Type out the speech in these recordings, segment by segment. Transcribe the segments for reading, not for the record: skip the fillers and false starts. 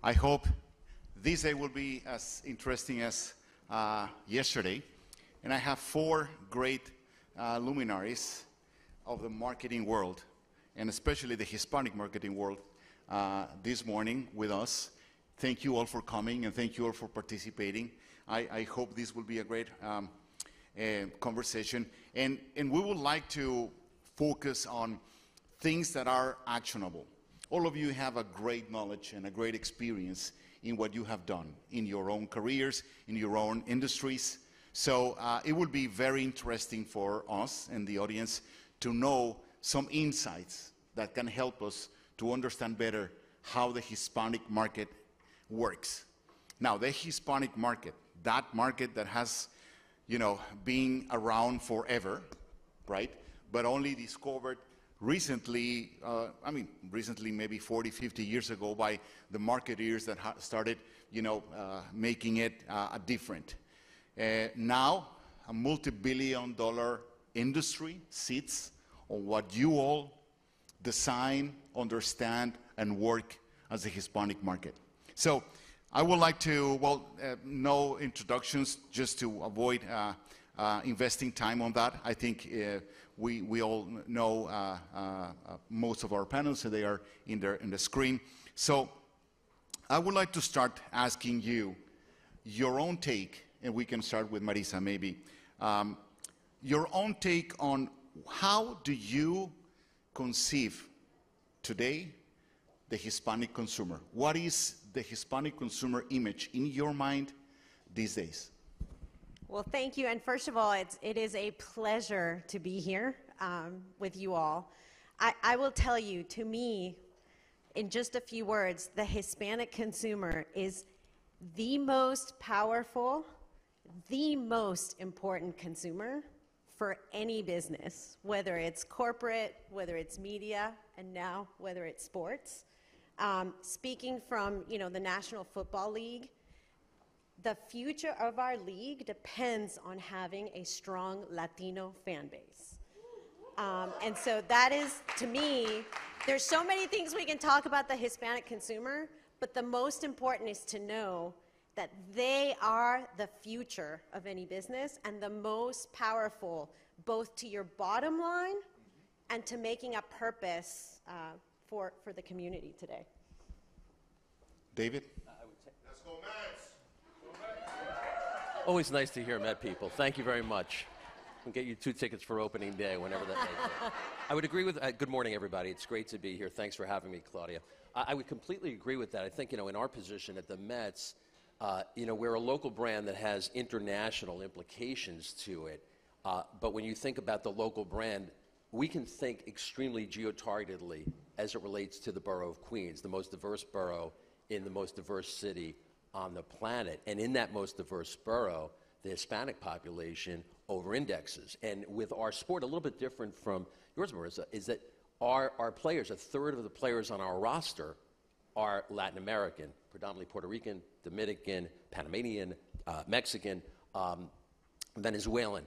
I hope this day will be as interesting as yesterday. And I have four great luminaries of the marketing world, and especially the Hispanic marketing world, this morning with us. Thank you all for coming, and thank you all for participating. I hope this will be a great conversation. And we would like to focus on things that are actionable. All of you have a great knowledge and a great experience in what you have done in your own careers, in your own industries. So it will be very interesting for us and the audience to know some insights that can help us to understand better how the Hispanic market works. Now, the Hispanic market, that market that has, been around forever, right? But only discovered recently, recently maybe 40, 50 years ago by the marketeers that started, making it different. Now, a multi-billion-dollar industry sits on what you all design, understand, and work as the Hispanic market. So I would like to, no introductions, just to avoid investing time on that. I think we all know most of our panels, so they are in the screen. So I would like to start asking you your own take, and we can start with Marisa maybe. Your own take on how do you conceive today the Hispanic consumer? What is the Hispanic consumer image in your mind these days? Well, thank you. And first of all, it is a pleasure to be here with you all. I will tell you, to me, in just a few words, the Hispanic consumer is the most powerful, the most important consumer for any business, whether it's corporate, whether it's media, and now whether it's sports. Speaking from the National Football League, the future of our league depends on having a strong Latino fan base. And so that is, to me, there's so many things we can talk about the Hispanic consumer, but the most important is to know that they are the future of any business and the most powerful, both to your bottom line and to making a purpose for the community today. David? Let's go Mets! Always nice to hear Met people. Thank you very much. We'll get you 2 tickets for opening day, whenever that may be. I would agree with, good morning, everybody. It's great to be here. Thanks for having me, Claudia. I would completely agree with that. I think, in our position at the Mets, we're a local brand that has international implications to it. But when you think about the local brand, we can think extremely geo-targetedly as it relates to the borough of Queens, the most diverse borough in the most diverse city on the planet. And in that most diverse borough, the Hispanic population over-indexes. And with our sport, a little bit different from yours, Marisa, is that our players, a third of the players on our roster are Latin American, predominantly Puerto Rican, Dominican, Panamanian, Mexican, Venezuelan.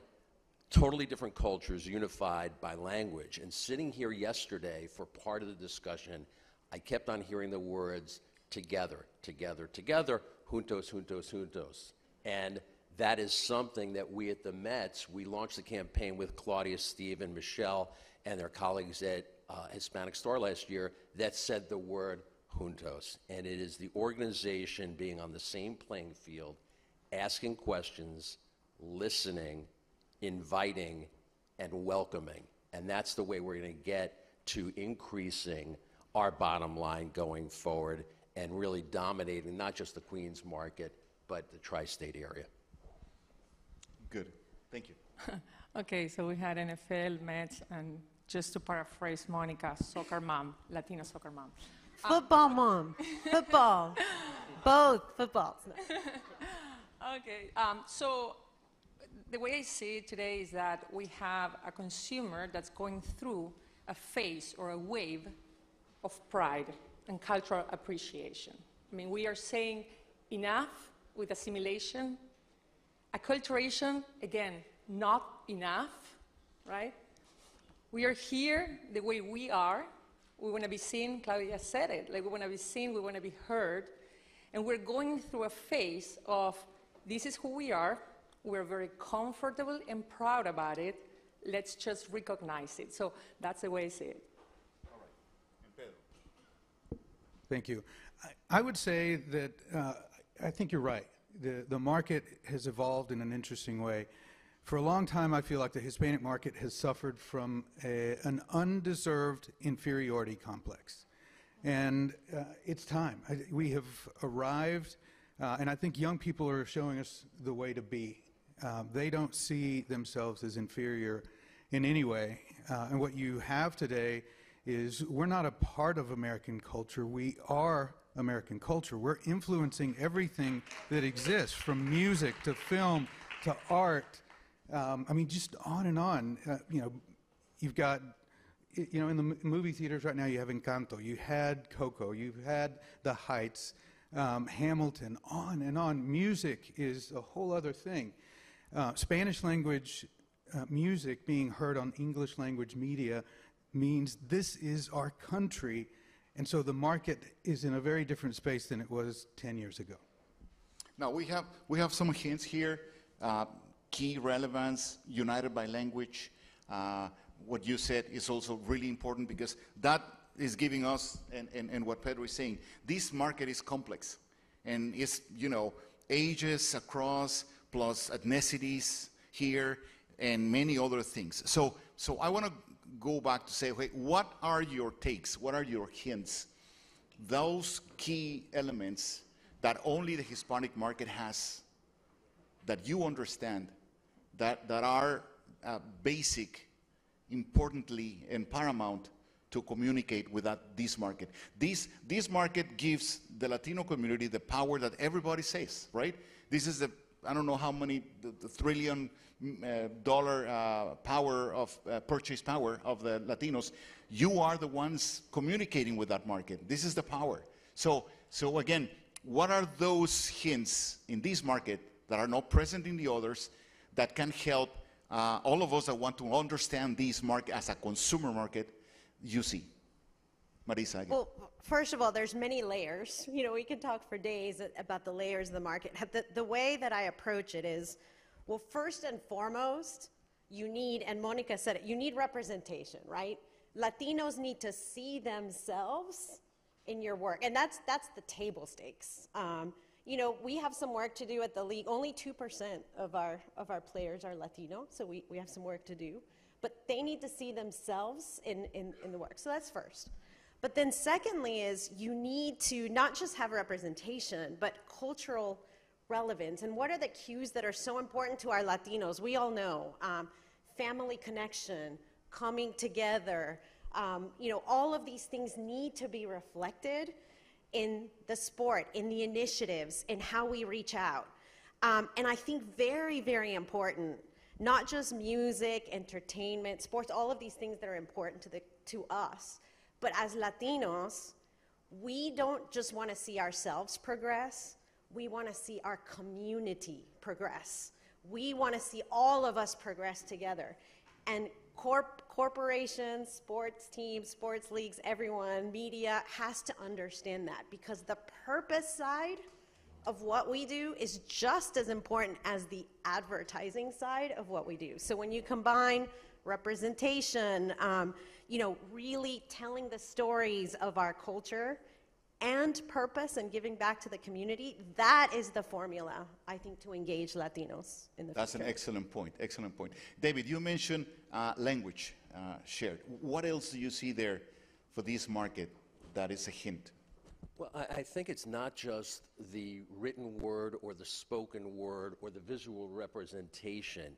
Totally different cultures unified by language. And sitting here yesterday for part of the discussion, I kept on hearing the words together, together, together, juntos, juntos, juntos. And that is something that we at the Mets, we launched the campaign with Claudia, Steve, and Michelle and their colleagues at Hispanic Star last year that said the word juntos. And it is the organization being on the same playing field, asking questions, listening, inviting, and welcoming. And that's the way we're going to get to increasing our bottom line going forward and really dominating not just the Queens market, but the tri-state area. Good. Thank you. Okay, so we had NFL, Mets, and just to paraphrase Monica, soccer mom, Latina soccer mom. Football mom, football, both footballs. Okay, so the way I see it today is that we have a consumer that's going through a phase or a wave of pride and cultural appreciation. I mean, we are saying enough with assimilation, acculturation, again, not enough, right? We are here the way we are. We want to be seen. Claudia said it. Like, we want to be seen. We want to be heard. And we're going through a phase of this is who we are, we're very comfortable and proud about it, let's just recognize it. So that's the way I see it. All right. And Pedro. Thank you. I would say that I think you're right. The market has evolved in an interesting way. For a long time, I feel like the Hispanic market has suffered from an undeserved inferiority complex. And it's time. We have arrived, and I think young people are showing us the way to be. They don't see themselves as inferior in any way. And what you have today is we're not a part of American culture. We are American culture. We're influencing everything that exists, from music to film to art. I mean, just on and on. You've got, in the movie theaters right now, you have Encanto, you had Coco, you've had The Heights, Hamilton, on and on. Music is a whole other thing. Spanish language music being heard on English language media means this is our country, and so the market is in a very different space than it was 10 years ago. Now, we have some hints here. Key relevance, united by language. What you said is also really important because that is giving us, and what Pedro is saying, this market is complex. And it's, ages across, plus ethnicities here, and many other things. So I want to go back to say, okay, what are your takes? What are your hints? Those key elements that only the Hispanic market has, that you understand, that are basic, importantly, and paramount to communicate with this market. This market gives the Latino community the power that everybody says, right? This is I don't know how many, the $1 trillion power of purchase power of the Latinos. You are the ones communicating with that market. This is the power. So again, what are those hints in this market that are not present in the others that can help all of us that want to understand this market as a consumer market, you see? Marisa, again. Well, first of all, there's many layers. We can talk for days about the layers of the market. The way that I approach it is, well, first and foremost, you need, and Monica said it, you need representation, right? Latinos need to see themselves in your work, and that's the table stakes. We have some work to do at the league. Only 2% of our players are Latino, so we have some work to do. But they need to see themselves in the work. So that's first. But then secondly is you need to not just have representation, but cultural relevance. And what are the cues that are so important to our Latinos? We all know family connection, coming together. All of these things need to be reflected in the sport, in the initiatives, in how we reach out. And I think very, very important, not just music, entertainment, sports, all of these things that are important to us, but as Latinos, we don't just want to see ourselves progress, we want to see our community progress. We want to see all of us progress together. And corporations, sports teams, sports leagues, everyone, media has to understand that, because the purpose side of what we do is just as important as the advertising side of what we do. So when you combine representation, really telling the stories of our culture and purpose and giving back to the community, that is the formula, I think, to engage Latinos in the future. That's an excellent point, excellent point. David, you mentioned language shared. What else do you see there for this market that is a hint? Well, I think it's not just the written word or the spoken word or the visual representation.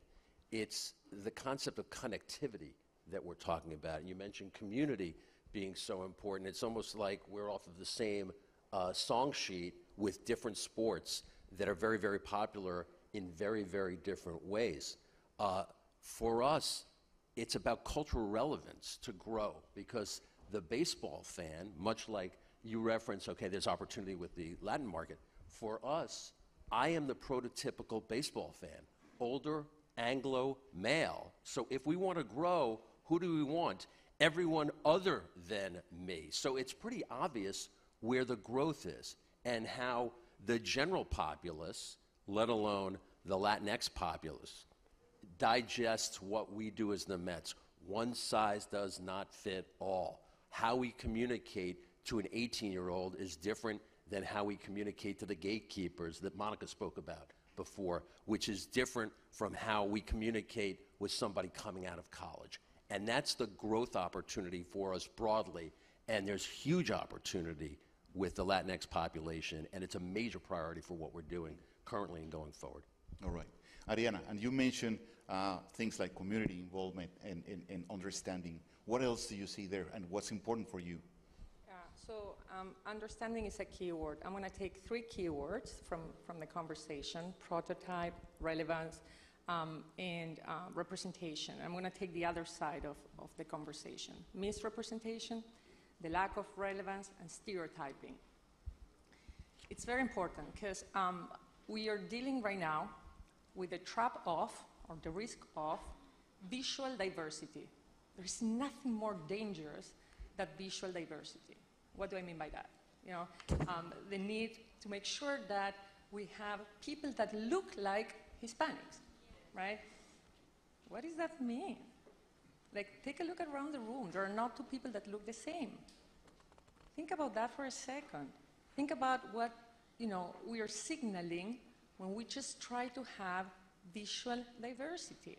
It's the concept of connectivity that we're talking about. You mentioned community being so important. It's almost like we're off of the same song sheet with different sports that are very, very popular in very, very different ways. For us, it's about cultural relevance to grow, because the baseball fan, much like you reference, okay, there's opportunity with the Latin market. For us, I am the prototypical baseball fan, older, Anglo, male. So if we want to grow, who do we want? Everyone other than me. So it's pretty obvious where the growth is. and how the general populace, let alone the Latinx populace, digests what we do as the Mets. One size does not fit all. How we communicate to an 18-year-old is different than how we communicate to the gatekeepers that Monica spoke about before, which is different from how we communicate with somebody coming out of college. And that's the growth opportunity for us broadly, and there's huge opportunity with the Latinx population, and it's a major priority for what we're doing currently and going forward. All right. Ariana, and you mentioned things like community involvement and understanding. What else do you see there, and what's important for you? Yeah, so understanding is a key word. I'm going to take 3 keywords from the conversation: prototype, relevance, and representation. I'm going to take the other side of the conversation: misrepresentation, the lack of relevance, and stereotyping. It's very important because we are dealing right now with the trap of, or the risk of, visual diversity. There's nothing more dangerous than visual diversity. What do I mean by that? You know, the need to make sure that we have people that look like Hispanics, right? What does that mean? Like, take a look around the room. There are not 2 people that look the same. Think about that for a second. Think about what, you know, we are signaling when we just try to have visual diversity.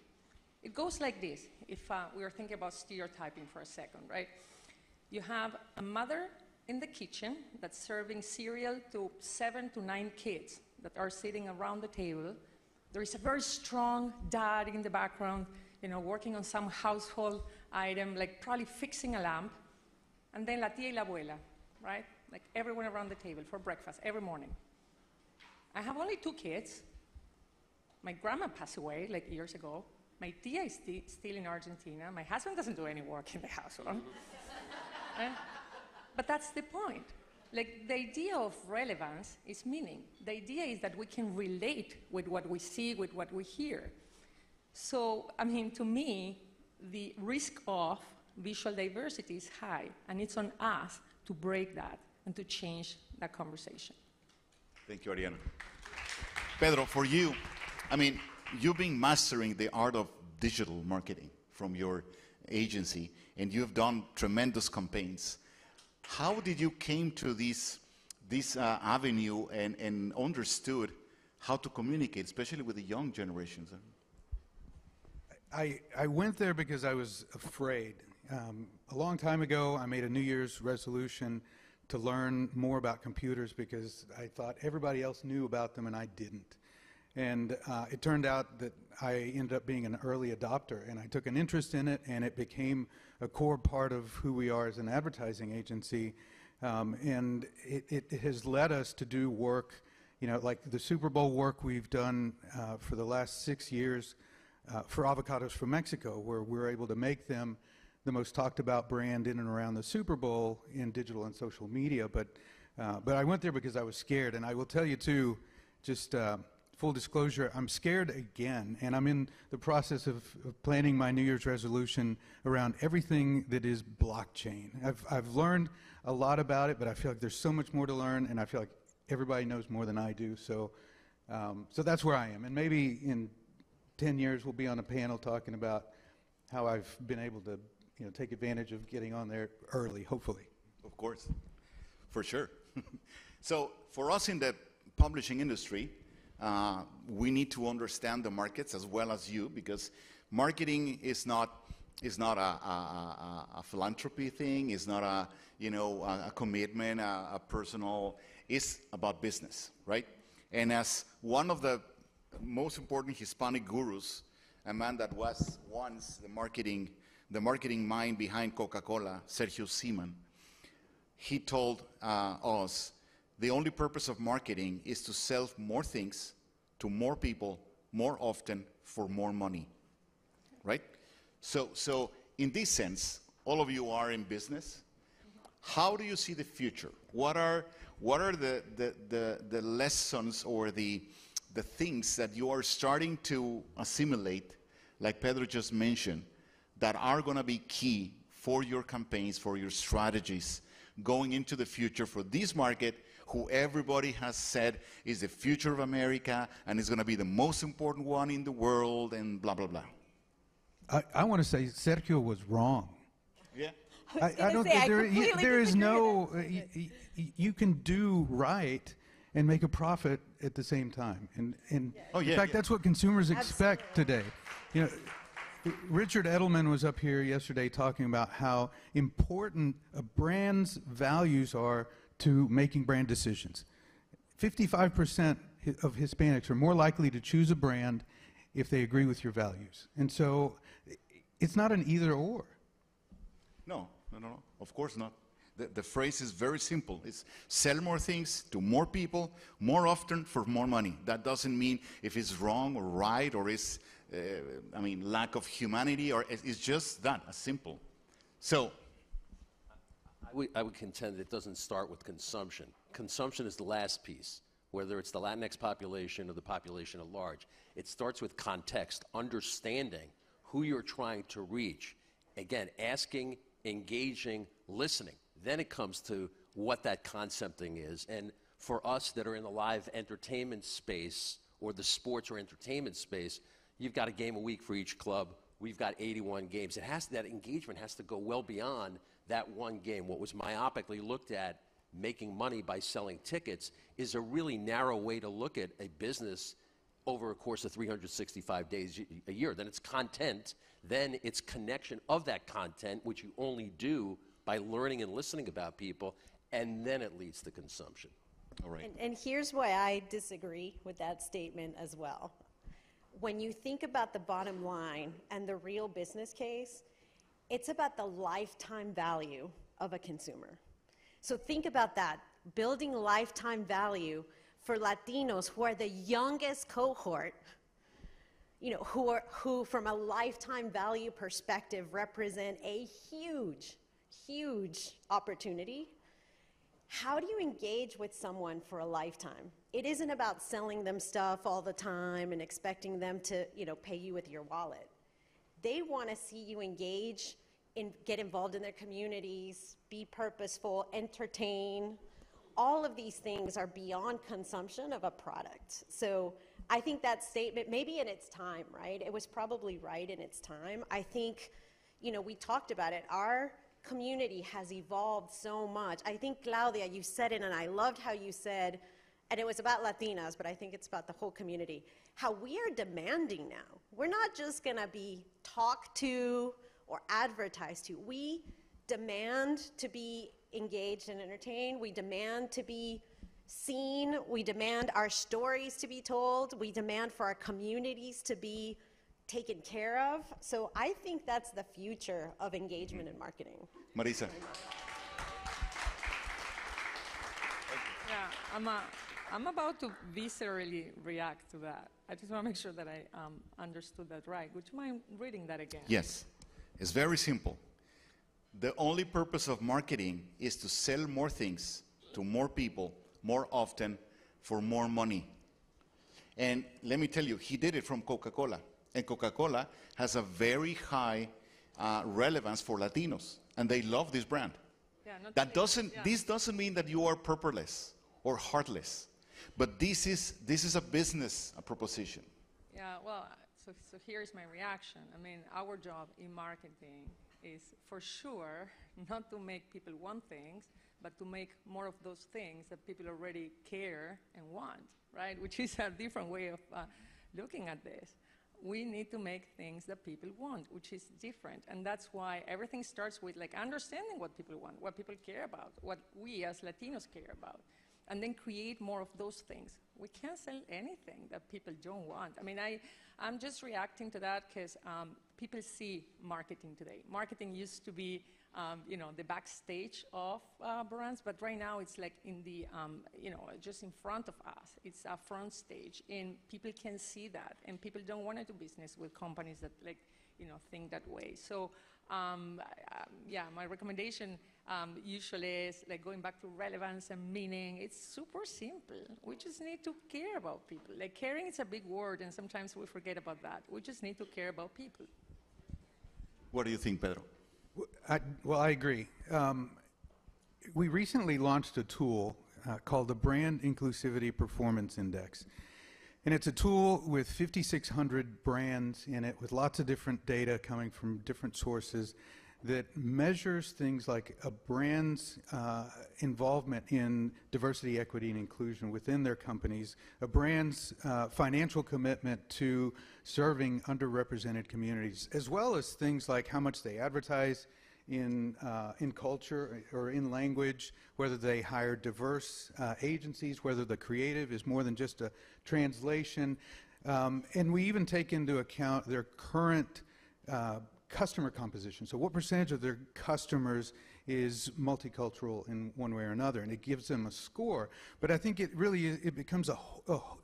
It goes like this, if we are thinking about stereotyping for a second, right? You have a mother in the kitchen that's serving cereal to 7 to 9 kids that are sitting around the table. There is a very strong dad in the background, you know, working on some household item, like probably fixing a lamp. And then la tía y la abuela, right? Like everyone around the table for breakfast every morning. I have only 2 kids. My grandma passed away like years ago. My tia is still in Argentina. My husband doesn't do any work in the household. But that's the point. Like, the idea of relevance is meaning. The idea is that we can relate with what we see, with what we hear. So, I mean, to me, the risk of visual diversity is high, and it's on us to break that and to change that conversation. Thank you, Ariana. Pedro, for you, I mean, you've been mastering the art of digital marketing from your agency, and you've done tremendous campaigns. How did you came to this avenue and understood how to communicate, especially with the young generations? I went there because I was afraid. A long time ago, I made a New Year's resolution to learn more about computers because I thought everybody else knew about them and I didn't. And it turned out that I ended up being an early adopter, and I took an interest in it, and it became a core part of who we are as an advertising agency. And it has led us to do work, you know, like the Super Bowl work we've done for the last 6 years for avocados from Mexico, where we're able to make them the most talked about brand in and around the Super Bowl in digital and social media. But I went there because I was scared, and I will tell you too, just full disclosure, I'm scared again, and I'm in the process of planning my New Year's resolution around everything that is blockchain. I've learned a lot about it, but I feel like there's so much more to learn, and I feel like everybody knows more than I do. So that's where I am, and maybe in 10 years we'll be on a panel talking about how I've been able to, you know, take advantage of getting on there early, hopefully. Of course, for sure. So for us in the publishing industry, we need to understand the markets as well as you, because marketing is not a philanthropy thing. It's not a, you know, a commitment, a personal. It's about business, right? And as one of the most important Hispanic gurus, a man that was once the marketing mind behind Coca-Cola, Sergio Seaman, he told us, the only purpose of marketing is to sell more things to more people more often for more money, right? So in this sense, all of you are in business. How do you see the future? What are the lessons or the things that you are starting to assimilate, like Pedro just mentioned, that are going to be key for your campaigns, for your strategies, going into the future for this market, who everybody has said is the future of America and is going to be the most important one in the world and blah, blah, blah. I want to say Sergio was wrong. Yeah. I don't think there is no, you can do right and make a profit at the same time. And in fact, that's what consumers expect today. You know, Richard Edelman was up here yesterday talking about how important a brand's values are to making brand decisions. 55% of Hispanics are more likely to choose a brand if they agree with your values. And so it's not an either or. No, of course not. The phrase is very simple. It's sell more things to more people, more often, for more money. That doesn't mean if it's wrong or right or it's, lack of humanity, or it's just that, as simple. So, I would contend that it doesn't start with consumption. Consumption is the last piece, whether it's the Latinx population or the population at large. It starts with context, understanding who you're trying to reach. Again, asking, engaging, listening. Then it comes to what that concepting is. And for us that are in the live entertainment space or the sports or entertainment space, you've got a game a week for each club. We've got 81 games. That engagement has to go well beyond that one game. What was myopically looked at, making money by selling tickets, is a really narrow way to look at a business over a course of 365 days a year. Then it's content, then it's connection of that content, which you only do by learning and listening about people, and then it leads to consumption. all right. And here's why I disagree with that statement as well. When you think about the bottom line and the real business case, it's about the lifetime value of a consumer. So think about that, building lifetime value for Latinos who are the youngest cohort, you know, who from a lifetime value perspective represent a huge, huge opportunity. How do you engage with someone for a lifetime? It isn't about selling them stuff all the time and expecting them to, you know, pay you with your wallet. They want to see you engage, get involved in their communities, be purposeful, entertain. All of these things are beyond consumption of a product. So I think that statement, maybe in its time, right? It was probably right in its time. I think, you know, we talked about it. Our community has evolved so much. I think, Claudia, you said it, and I loved how you said, and it was about Latinas, but I think it's about the whole community, how we are demanding now. We're not just going to be talked to or advertised to. We demand to be engaged and entertained. We demand to be seen. We demand our stories to be told. We demand for our communities to be taken care of. So I think that's the future of engagement in marketing. Marisa. Yeah, I'm about to viscerally react to that. I just want to make sure that I understood that right. Would you mind reading that again? Yes. It's very simple. The only purpose of marketing is to sell more things to more people, more often, for more money. And let me tell you, he did it from Coca-Cola. And Coca-Cola has a very high relevance for Latinos, and they love this brand. Yeah, This doesn't mean that you are purposeless or heartless, but this is a business proposition. Yeah, well, so here's my reaction. I mean, our job in marketing is for sure not to make people want things, but to make more of those things that people already care and want, right? Which is a different way of looking at this. We need to make things that people want, which is different. And that's why everything starts with like understanding what people want, what people care about, what we as Latinos care about, and then create more of those things. We can't sell anything that people don't want. I mean, I'm just reacting to that because people see marketing today. Marketing used to be, you know, the backstage of brands, but right now it's like in the, you know, just in front of us. It's a front stage, and people can see that, and people don't want to do business with companies that, like, you know, think that way. So, yeah, my recommendation usually is like going back to relevance and meaning. It's super simple. We just need to care about people. Like, caring is a big word, and sometimes we forget about that. We just need to care about people. What do you think, Pedro? Well, I agree. We recently launched a tool called the Brand Inclusivity Performance Index. And it's a tool with 5,600 brands in it with lots of different data coming from different sources that measures things like a brand's involvement in diversity, equity, and inclusion within their companies, a brand's financial commitment to serving underrepresented communities, as well as things like how much they advertise in culture or in language, whether they hire diverse agencies, whether the creative is more than just a translation. And we even take into account their current customer composition. So what percentage of their customers is multicultural in one way or another, and it gives them a score. But I think it really it becomes a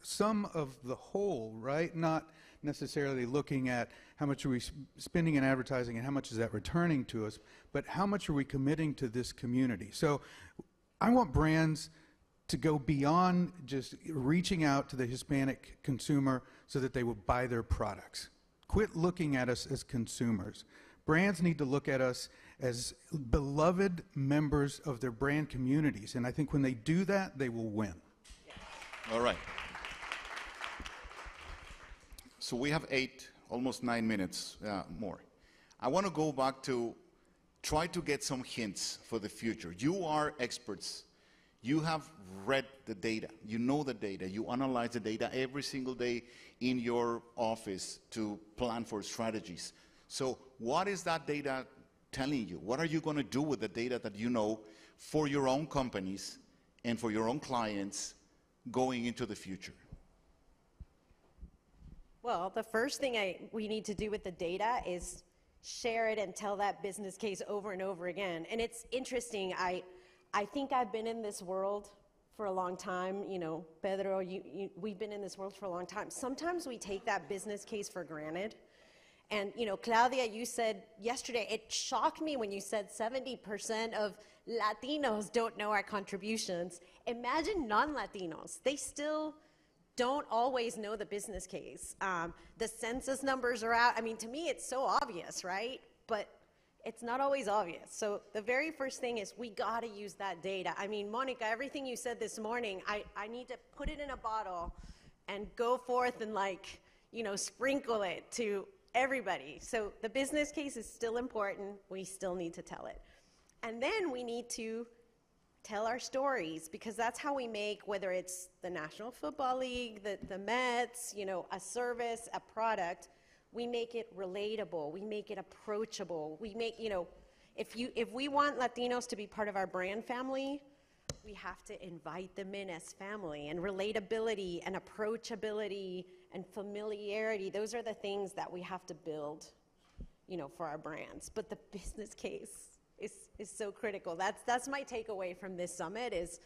sum of the whole, right? Not necessarily looking at how much are we spending in advertising and how much is that returning to us, but how much are we committing to this community. So I want brands to go beyond just reaching out to the Hispanic consumer so that they will buy their products. Quit looking at us as consumers. Brands need to look at us as beloved members of their brand communities, and I think when they do that, they will win. All right. So we have 8, almost 9 minutes more. I want to go back to try to get some hints for the future. You are experts. You have read the data. You know the data. You analyze the data every single day in your office to plan for strategies. So what is that data telling you? What are you going to do with the data that you know for your own companies and for your own clients going into the future? Well, the first thing we need to do with the data is share it and tell that business case over and over again. And it's interesting. I think I've been in this world for a long time. You know, Pedro, we've been in this world for a long time. Sometimes we take that business case for granted. And, you know, Claudia, you said yesterday, it shocked me when you said 70% of Latinos don't know our contributions. Imagine non-Latinos. They still don't always know the business case. The census numbers are out. I mean, to me, it's so obvious, right? But it's not always obvious. So the very first thing is we got to use that data. I mean, Monica, everything you said this morning, I need to put it in a bottle and go forth and, like, you know, sprinkle it to everybody. So the business case is still important. We still need to tell it. And then we need to tell our stories, because that's how we make, whether it's the National Football League, the Mets, you know, a service, a product, we make it relatable, we make it approachable, we make, you know, if we want Latinos to be part of our brand family, we have to invite them in as family. And relatability and approachability and familiarity, those are the things that we have to build, you know, for our brands. But the business case is so critical. That's my takeaway from this summit is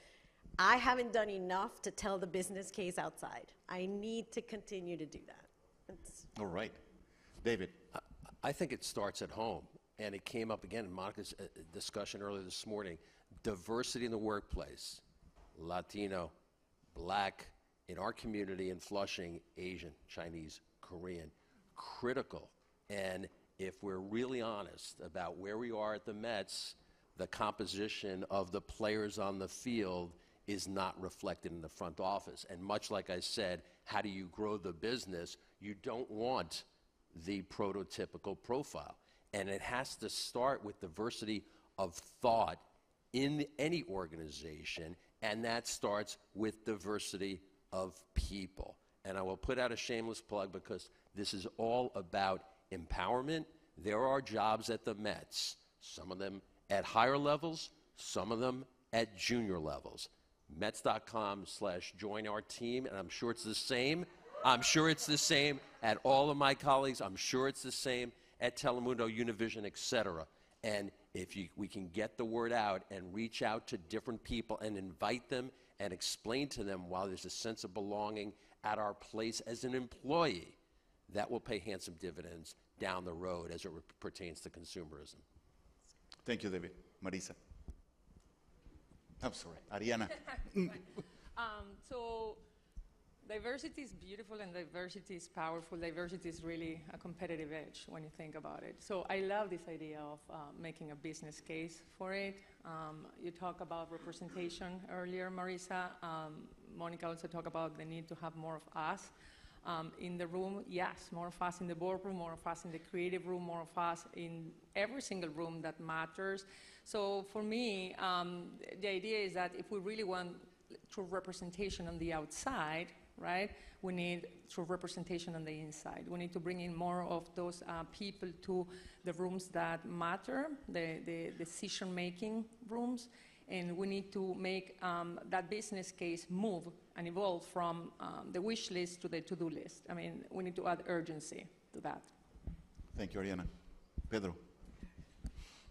I haven't done enough to tell the business case outside. I need to continue to do that. All right. David. I think it starts at home, and it came up again in Monica's discussion earlier this morning. Diversity in the workplace, Latino, Black, in our community in Flushing, Asian, Chinese, Korean, critical. And if we're really honest about where we are at the Mets, the composition of the players on the field is not reflected in the front office. And much like I said, how do you grow the business? You don't want the prototypical profile. And it has to start with diversity of thought in any organization, and that starts with diversity of people. And I will put out a shameless plug because this is all about empowerment. There are jobs at the Mets, some of them at higher levels, some of them at junior levels. Mets.com/join our team, and I'm sure it's the same. I'm sure it's the same at all of my colleagues. I'm sure it's the same at Telemundo, Univision, et cetera. And if we can get the word out and reach out to different people and invite them and explain to them why there's a sense of belonging at our place as an employee, that will pay handsome dividends down the road as it pertains to consumerism. Thank you, David. Marisa. I'm sorry, Ariana. So diversity is beautiful and diversity is powerful. Diversity is really a competitive edge when you think about it. So I love this idea of making a business case for it. You talk about representation earlier, Marisa. Monica also talked about the need to have more of us. In the room, yes, more of us in the boardroom, more of us in the creative room, more of us in every single room that matters. So for me, the idea is that if we really want true representation on the outside, right, we need true representation on the inside. We need to bring in more of those people to the rooms that matter, the decision-making rooms, and we need to make that business case move and evolve from the wish list to the to-do list. I mean, we need to add urgency to that. Thank you, Ariana. Pedro.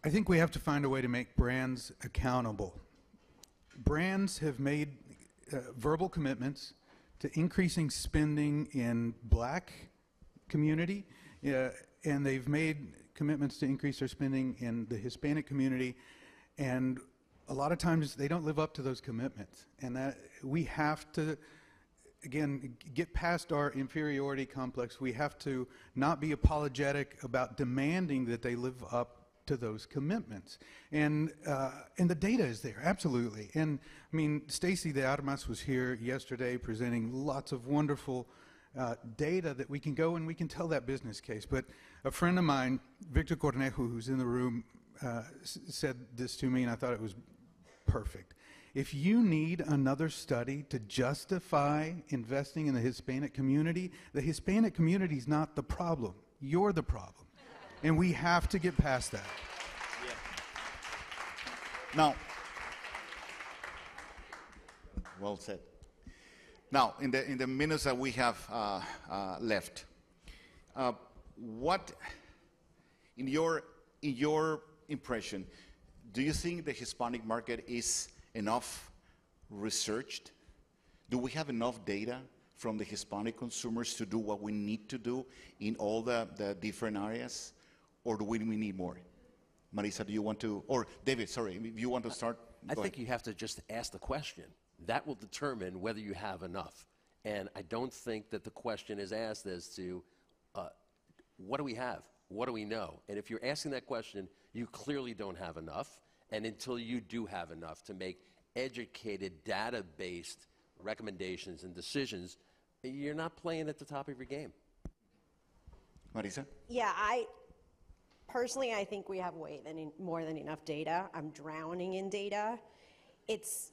I think we have to find a way to make brands accountable. Brands have made verbal commitments to increasing spending in Black community, and they've made commitments to increase their spending in the Hispanic community, and a lot of times they don't live up to those commitments. And that we have to, again, get past our inferiority complex. We have to not be apologetic about demanding that they live up to those commitments. And the data is there, absolutely. And I mean, Stacy de Armas was here yesterday presenting lots of wonderful data that we can go and we can tell that business case. But a friend of mine, Victor Cornejo, who's in the room, said this to me, and I thought it was perfect. If you need another study to justify investing in the Hispanic community is not the problem. You're the problem. And we have to get past that. Yeah. Now, well said. Now, in the minutes that we have left, what, in your impression, do you think the Hispanic market is enough researched? Do we have enough data from the Hispanic consumers to do what we need to do in all the different areas? Or do we need more? Marisa, do you want to, or David, sorry, if you want to start? I think you have to just ask the question. That will determine whether you have enough. And I don't think that the question is asked as to what do we have? What do we know? And if you're asking that question, you clearly don't have enough. And until you do have enough to make educated, data-based recommendations and decisions, you're not playing at the top of your game. Marisa? Yeah, personally, I think we have more than enough data. I'm drowning in data. It's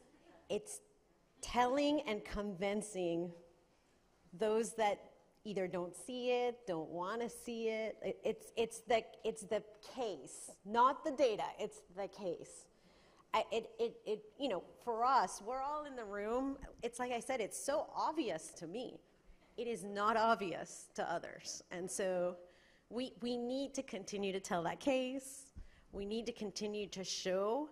telling and convincing those that either don't see it, don't want to see it. It's the case, not the data. It's the case. For us, we're all in the room. It's like I said, it's so obvious to me. It is not obvious to others, and so. We need to continue to tell that case. We need to continue to show,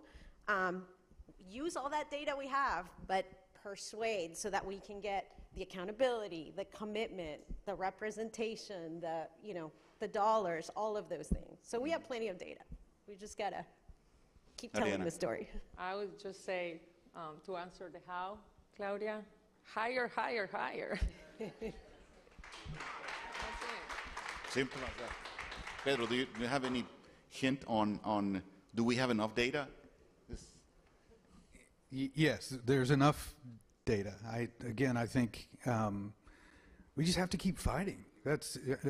use all that data we have, but persuade so that we can get the accountability, the commitment, the representation, the dollars, all of those things. So we have plenty of data. We just gotta keep telling the story. I would just say, to answer the how, Claudia, higher, higher, higher. Simple as that. Pedro, do you have any hint on do we have enough data? Yes, there's enough data. I think we just have to keep fighting.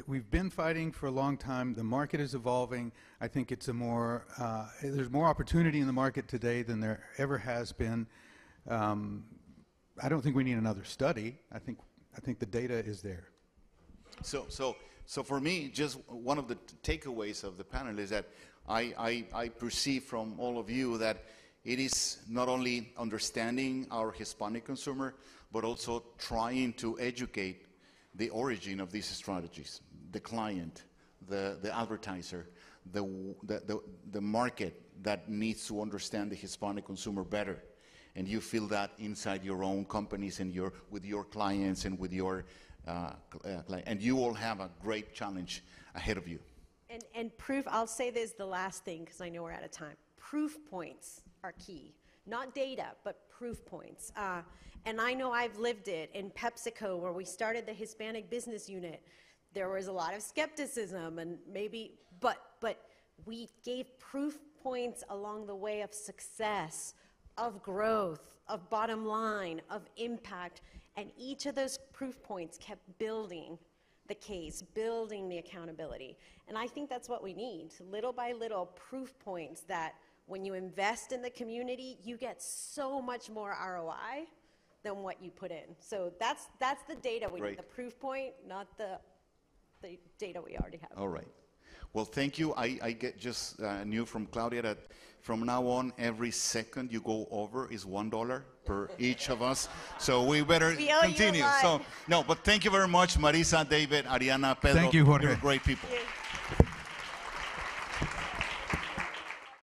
We've been fighting for a long time. The market is evolving. I think it's there's more opportunity in the market today than there ever has been. I don't think we need another study. I think the data is there. So for me, just one of the takeaways of the panel is that I perceive from all of you that it is not only understanding our Hispanic consumer, but also trying to educate the origin of these strategies, the client, the advertiser, the market that needs to understand the Hispanic consumer better. And you feel that inside your own companies and with your clients and with your and you all have a great challenge ahead of you. And proof, I'll say this the last thing because I know we're out of time. Proof points are key. Not data, but proof points. And I know I've lived it in PepsiCo where we started the Hispanic business unit. There was a lot of skepticism and but we gave proof points along the way of success, of growth, of bottom line, of impact, and each of those proof points kept building the case, building the accountability. And I think that's what we need, little by little proof points that when you invest in the community, you get so much more ROI than what you put in. So that's the data we need, the proof point, not the data we already have. All right. Well, thank you. I just knew from Claudia that from now on, every second you go over is $1 per each of us. So we better continue. So, no, but thank you very much, Marisa, David, Ariana, Pedro. Thank you, Jorge. You're great people. Thank you.